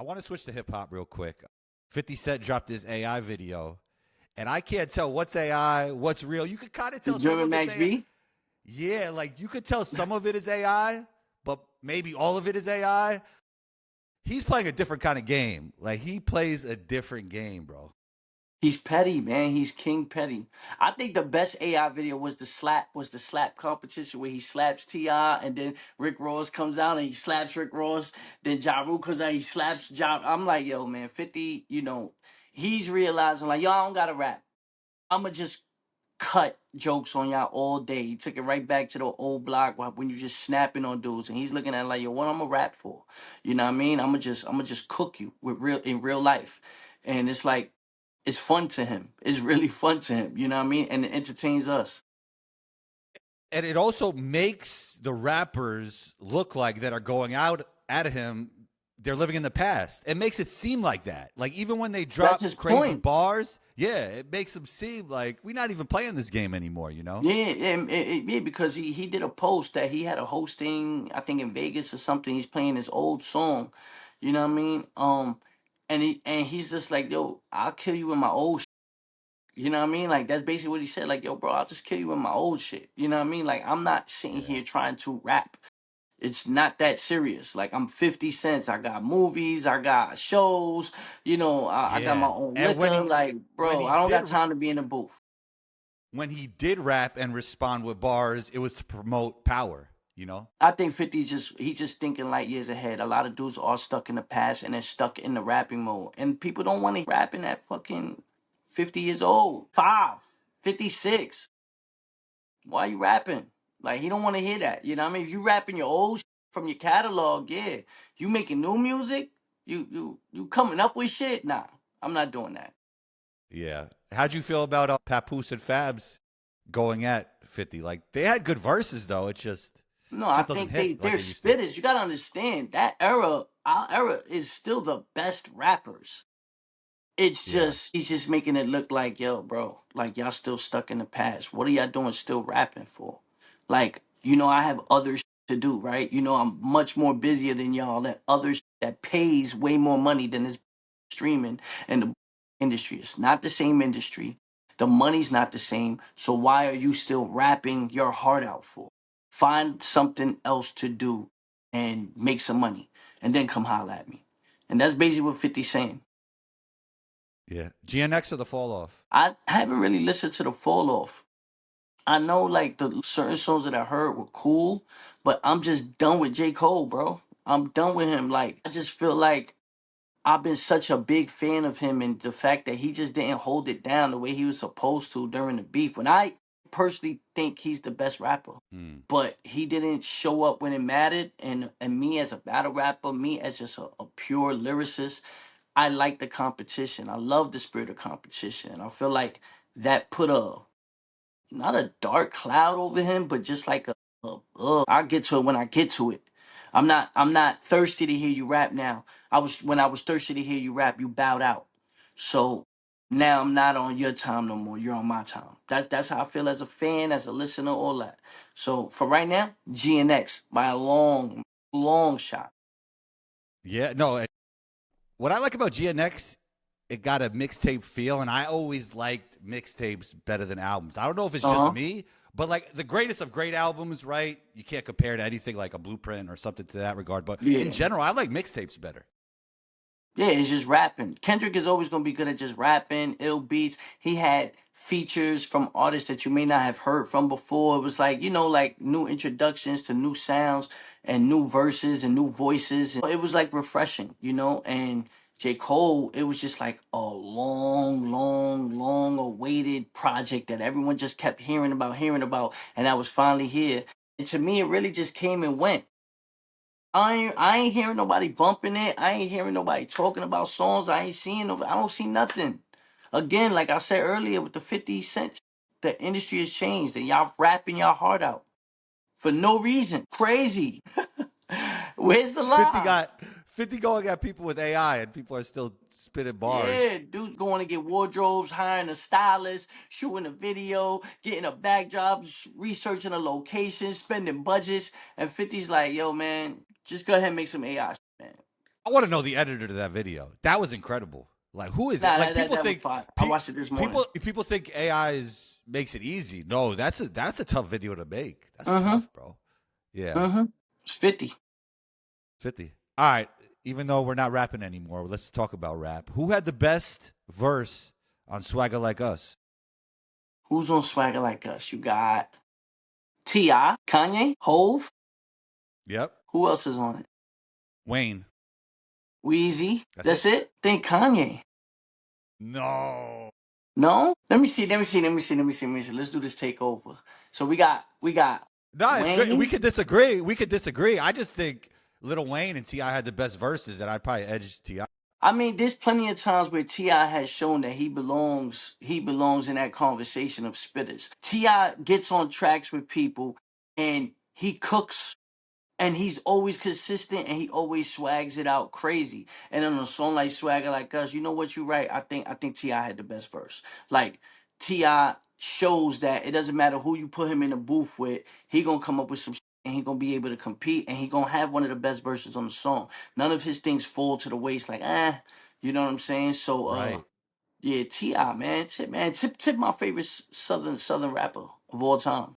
I want to switch to hip hop real quick. 50 Cent dropped his AI video, and I can't tell what's AI, what's real. You could kind of The tell some German of it's Max AI. B? Yeah, like you could tell some of it is AI, but maybe all of it is AI. He's playing a different kind of game. Like he plays a different game, bro. He's petty, man. He's King Petty. I think the best AI video was the slap competition where he slaps T.I. and then Rick Ross comes out and he slaps Rick Ross. Then Ja Rule comes out, he slaps Ja. I'm like, yo, man, 50, he's realizing like, yo, I don't gotta rap. I'ma just cut jokes on y'all all day. He took it right back to the old block when you just snapping on dudes, and he's looking at it like, yo, what I'm gonna rap for? You know what I mean? I'm gonna just cook you with real life, and it's like it's fun to him. It's really fun to him. You know what I mean? And it entertains us. And it also makes the rappers look like that are going out at him. They're living in the past. It makes it seem like that. Like even when they That's his drop crazy point. bars, yeah, it makes them seem like we're not even playing this game anymore. You know? Yeah, yeah, because he did a post that he had a hosting, I think in Vegas or something. He's playing his old song, you know what I mean? And he's just like, yo, I'll kill you in my old shit. You know what I mean? Like that's basically what he said. Like, yo, bro, I'll just kill you in my old shit. You know what I mean? Like I'm not sitting Yeah. here trying to rap. It's not that serious. Like I'm 50 cents. I got movies. I got shows. I got my Yeah. own And when liquor. he Like, when bro, he I don't did got time to be in the booth. when he did rap and respond with bars, it was to promote power. You know? I think 50 he just thinking light years ahead. A lot of dudes are stuck in the past and they're stuck in the rapping mode. And people don't want to rapping at fucking 50 years old. 56. Why you rapping? Like he don't want to hear that. You know what I mean? If you rapping your old from your catalog, yeah. You making new music? You coming up with shit? Nah, I'm not doing that. Yeah. How'd you feel about Papoose and Fabs going at 50? Like they had good verses though. It No, I just doesn't think hit like they're it used to. spitters. You gotta understand that era, our era is still the best rappers. It's Yeah. just he's just making it look like, yo, bro, like y'all still stuck in the past. What are y'all doing still rapping for? Like, I have other to do, right? I'm much more busier than y'all. That others that pays way more money than this streaming and the industry. It's not the same industry. The money's not the same. So why are you still rapping your heart out for? Find something else to do and make some money and then come holler at me. And that's basically what 50's saying. Yeah. GNX or the fall off? I haven't really listened to the fall off. I know like the certain songs that I heard were cool, but I'm just done with J. Cole, bro. I'm done with him. Like I just feel like I've been such a big fan of him and the fact that he just didn't hold it down the way he was supposed to during the beef. When I personally think he's the best rapper. Hmm. But he didn't show up when it mattered and me as a battle rapper, me as just a pure lyricist, I like the competition. I love the spirit of competition. I feel like that put a not a dark cloud over him, but just like I'll get to it when I get to it. I'm not thirsty to hear you rap now. When I was thirsty to hear you rap, you bowed out. So now I'm not on your time no more. You're on my time. That's how I feel as a fan, as a listener, all that. So for right now, GNX by a long, long shot. Yeah. No. What I like about GNX, it got a mixtape feel, and I always liked mixtapes better than albums. I don't know if it's Uh just huh. me, but like the greatest of great albums, right? You can't compare to anything like a Blueprint or something to that regard. But in Yeah. general, I like mixtapes better. Yeah, it's just rapping. Kendrick is always gonna be good at just rapping, ill beats. He had features from artists that you may not have heard from before. It was like, like new introductions to new sounds and new verses and new voices. It was like refreshing. And J. Cole, it was just like a long, long, long awaited project that everyone just kept hearing about, and that was finally here. And to me, it really just came and went. I ain't hearing nobody bumping it. I ain't hearing nobody talking about songs. I ain't seeing no. I don't see nothing. Again, like I said earlier with the 50 cents, the industry has changed and y'all rapping your heart out for no reason. Crazy. Where's the 50 line? got 50 going at people with AI, and people are still spitting bars. Yeah, dude going to get wardrobes, hiring a stylist, shooting a video, getting a backdrop, researching a location, spending budgets, and 50's like, yo, man, just go ahead and make some AI, man. I want to know the editor to that video. That was incredible. Like, who is it? Nah, Like, that, people that was think fire. I watched it this morning. people think AI makes it easy. No, that's a tough video to make. That's Mm-hmm. tough, bro. Yeah, Mm-hmm. It's 50. 50. All right. Even though we're not rapping anymore, let's talk about rap. Who had the best verse on Swagga Like Us? Who's on Swagger Like Us? You got T.I., Kanye, Hove. Yep, Who else is on it? Wayne. Weezy. That's That's it. it? Think Kanye. No. No? Let me see. Let's do this takeover. So we got No, it's good. We Wayne. could disagree. I just think Lil Wayne and T.I. had the best verses, and I'd probably edge T.I. I mean, there's plenty of times where T.I. has shown that he belongs in that conversation of spitters. T.I. gets on tracks with people and he cooks and he's always consistent and he always swags it out crazy. And on a song like Swagger Like Us, you know what, you're right. I think Ti had the best verse. Like Ti shows that it doesn't matter who you put him in the booth with, he gonna come up with some and he gonna be able to compete and he gonna have one of the best verses on the song. None of his things fall to the waist like you know what I'm saying? So Right. yeah, Ti man, tip my favorite southern rapper of all time.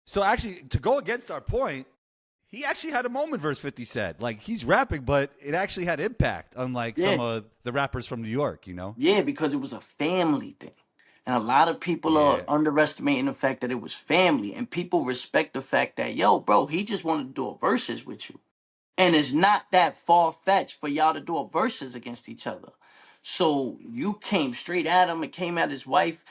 So actually, to go against our point, he actually had a moment, verse 50 said. Like, he's rapping, but it actually had impact, unlike Yeah. some of the rappers from New York, you know? Yeah, because it was a family thing. And a lot of people are Yeah. underestimating the fact that it was family. And people respect the fact that, yo, bro, he just wanted to do a verses with you. And it's not that far fetched for y'all to do a verses against each other. So you came straight at him and came at his wife.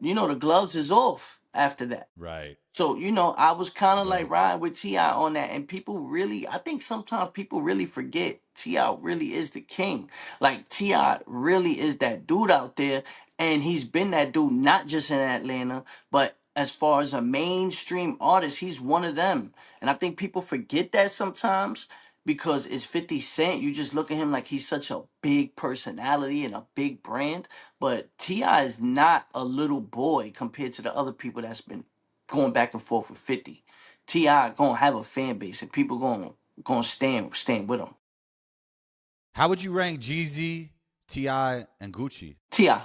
You know, the gloves is off after that. Right. So, I was kind of like Right. riding with T.I. on that. And people really, I think sometimes people really forget T.I. really is the king. Like, T.I. really is that dude out there. And he's been that dude, not just in Atlanta, but as far as a mainstream artist, he's one of them. And I think people forget that sometimes because it's 50 Cent. You just look at him like he's such a big personality and a big brand. But T.I. is not a little boy compared to the other people that's been going back and forth with 50. T.I. gonna have a fan base and people gonna stand with him. How would you rank Jeezy, T.I., and Gucci? T.I.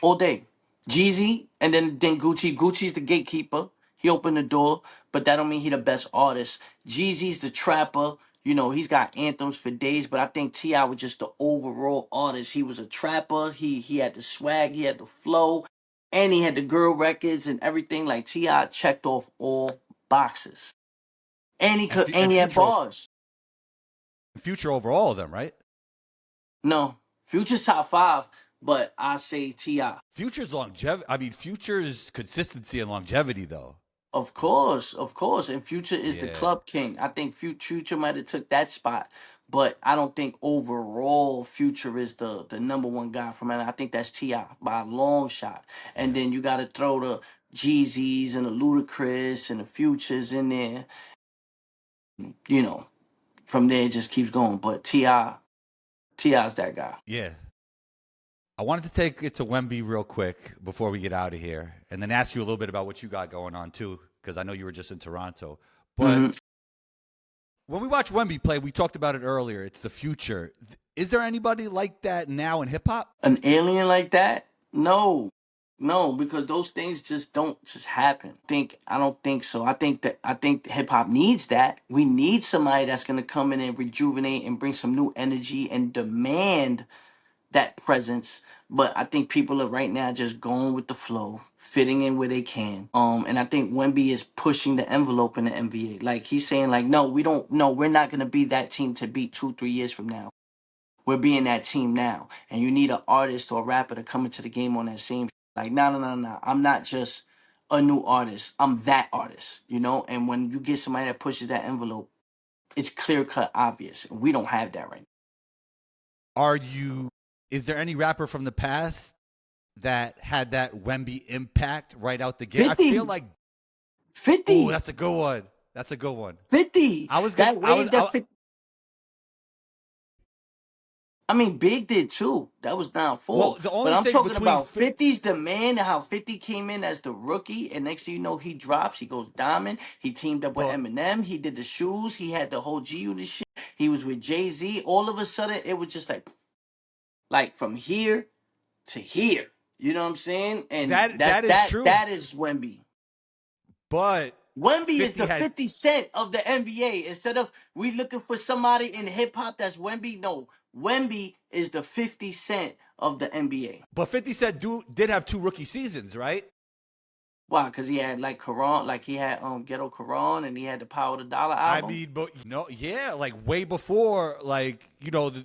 all day. Jeezy and then Gucci. Gucci's the gatekeeper. He opened the door, but that don't mean he the best artist. Jeezy's the trapper. He's got anthems for days, but I think T.I. was just the overall artist. He was a trapper. He had the swag, he had the flow, and he had the girl records and everything. Like T.I. checked off all boxes. And he And, could and he had future, bars. future over all of them, right? No. Future's top five, but I say T.I. Future's longevity. I mean, Future's consistency and longevity, though. Of course, of course. And Future is the Yeah. club king. I think Future might have took that spot. But I don't think overall Future is the number one guy from Atlanta. I think that's T.I. by a long shot. And Yeah. then you gotta throw the Jeezys and the Ludacris and the Futures in there. You know, from there it just keeps going. But T.I.'s that guy. Yeah. I wanted to take it to Wemby real quick before we get out of here, and then ask you a little bit about what you got going on too, because I know you were just in Toronto. But Mhm. when we watch Wemby play, we talked about it earlier. It's the future. Is there anybody like that now in hip hop? An alien like that? No. No, because those things just don't just happen. I don't think so. I think hip hop needs that. We need somebody that's gonna come in and rejuvenate and bring some new energy and demand that presence. But I think people are right now just going with the flow, fitting in where they can. And I think Wemby is pushing the envelope in the NBA. Like he's saying, like, no, we're not gonna be that team to beat 2, 3 years from now. We're being that team now. And you need an artist or a rapper to come into the game on that same like, no, no, no, no. I'm not just a new artist. I'm that artist. And when you get somebody that pushes that envelope, it's clear cut obvious. We don't have that right Are you? Is there any rapper from the past that had that Wemby impact right out the now. gate? I feel 50. like, oh, 50. that's a good one. That's a good one. 50. I was gonna. That wave I mean, Big did too. That was down Well, four. the But only I'm thing talking between about 50's demand and how 50 came in as the rookie. And next thing you know, he drops. He goes diamond. He teamed up with but Eminem. He did the shoes. He had the whole G Unit shit. He was with Jay-Z. All of a sudden, it was just like from here to here. You know what I'm saying? And That is true, that is Wemby. but Wemby is 50 the had 50 Cent of the NBA. Instead of we looking for somebody in hip hop that's Wemby, no. Wemby is the 50 Cent of the NBA. but 50 Cent did have 2 rookie seasons, right? Why? Because he had like Quran, like he had Ghetto Quran, and he had the Power of the Dollar I album. mean, but yeah, like way before, like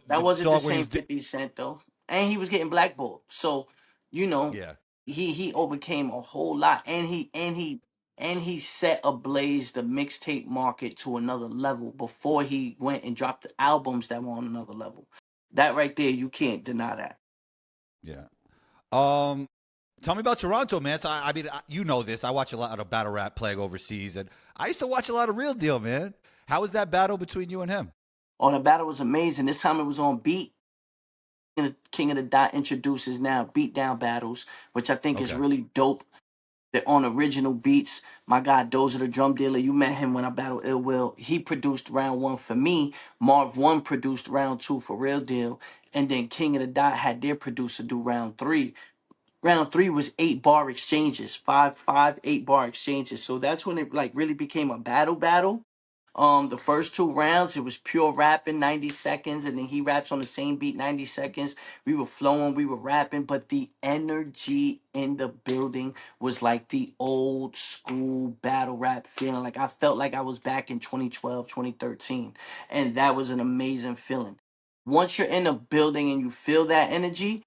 That the wasn't the song where he same was 50 Cent though. And he was getting blackballed. So, you know, yeah. he overcame a whole lot. And he set ablaze the mixtape market to another level before he went and dropped the albums that were on another level. That right there, you can't deny that. Yeah. Um, Tell me about Toronto, man. So I mean, you know this. I watch a lot of battle rap playing overseas, and I used to watch a lot of Real Deal, man. How was that battle between you and him? Oh, the battle was amazing. This time it was on beat. And the King of the Dot introduces now beat down battles, which I think is Okay. really dope. They're on original beats. My guy Dozer the drum dealer, you met him when I battled Ill Will. He produced round one for me. Marv One produced round two for Real Deal. And then King of the Dot had their producer do round three. Round three was 8 bar exchanges, five, 8 bar exchanges. So that's when it like really became a battle. The first 2 rounds, it was pure rapping, 90 seconds, and then he raps on the same beat, 90 seconds. We were flowing, we were rapping, but the energy in the building was like the old school battle rap feeling. Like I felt like I was back in 2012, 2013. And that was an amazing feeling. Once you're in a building and you feel that energy,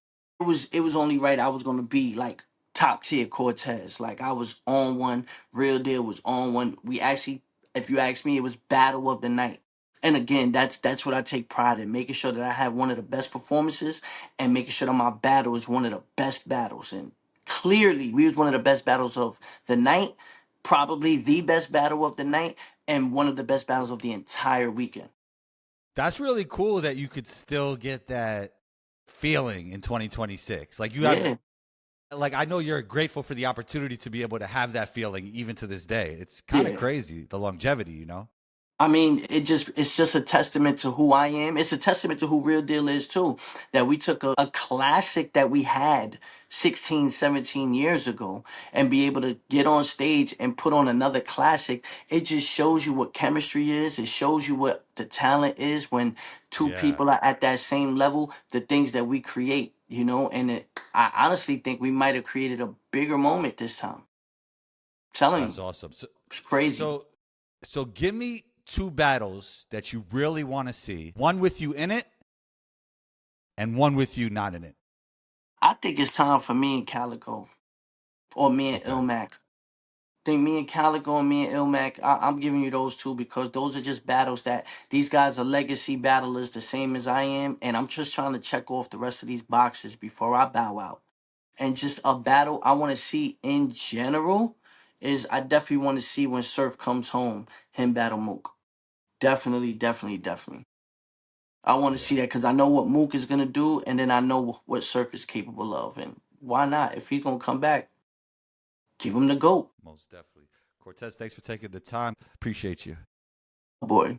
it was only right I was gonna be like top tier Cortez. Like I was on one, Real Deal was on one. We actually, if you ask me, it was battle of the night. And again, that's what I take pride in, making sure that I have one of the best performances and making sure that my battle is one of the best battles. And clearly, we was one of the best battles of the night, probably the best battle of the night, and one of the best battles of the entire weekend. That's really cool that you could still get that feeling in 2026. Like you have, Yeah, like I know you're grateful for the opportunity to be able to have that feeling even to this day. It's kind of yeah. crazy the longevity, you know. I mean, it's just a testament to who I am. It's a testament to who Real Deal is too. That we took a classic that we had 16, 17 years ago and be able to get on stage and put on another classic. It just shows you what chemistry is. It shows you what the talent is when two Yeah, people are at that same level, the things that we create, and I honestly think we might have created a bigger moment this time. Telling that's you, awesome. it's crazy. So, so give me 2 battles that you really want to see. One with you in it, and one with you not in it. I think it's time for me and Calico. Or me and Okay. Ilmac. Think me and Calico and me and Ilmac. I'm giving you those two because those are just battles that these guys are legacy battlers, the same as I am, and I'm just trying to check off the rest of these boxes before I bow out. And just a battle I want to see in general is I definitely want to see when Surf comes home, him battle Mook. Definitely, definitely, definitely. I want to Yeah, see that because I know what Mook is gonna do, and then I know what Surf is capable of, and why not? If he's gonna come back, give him the goat, most definitely. Cortez, thanks for taking the time. Appreciate you. boy.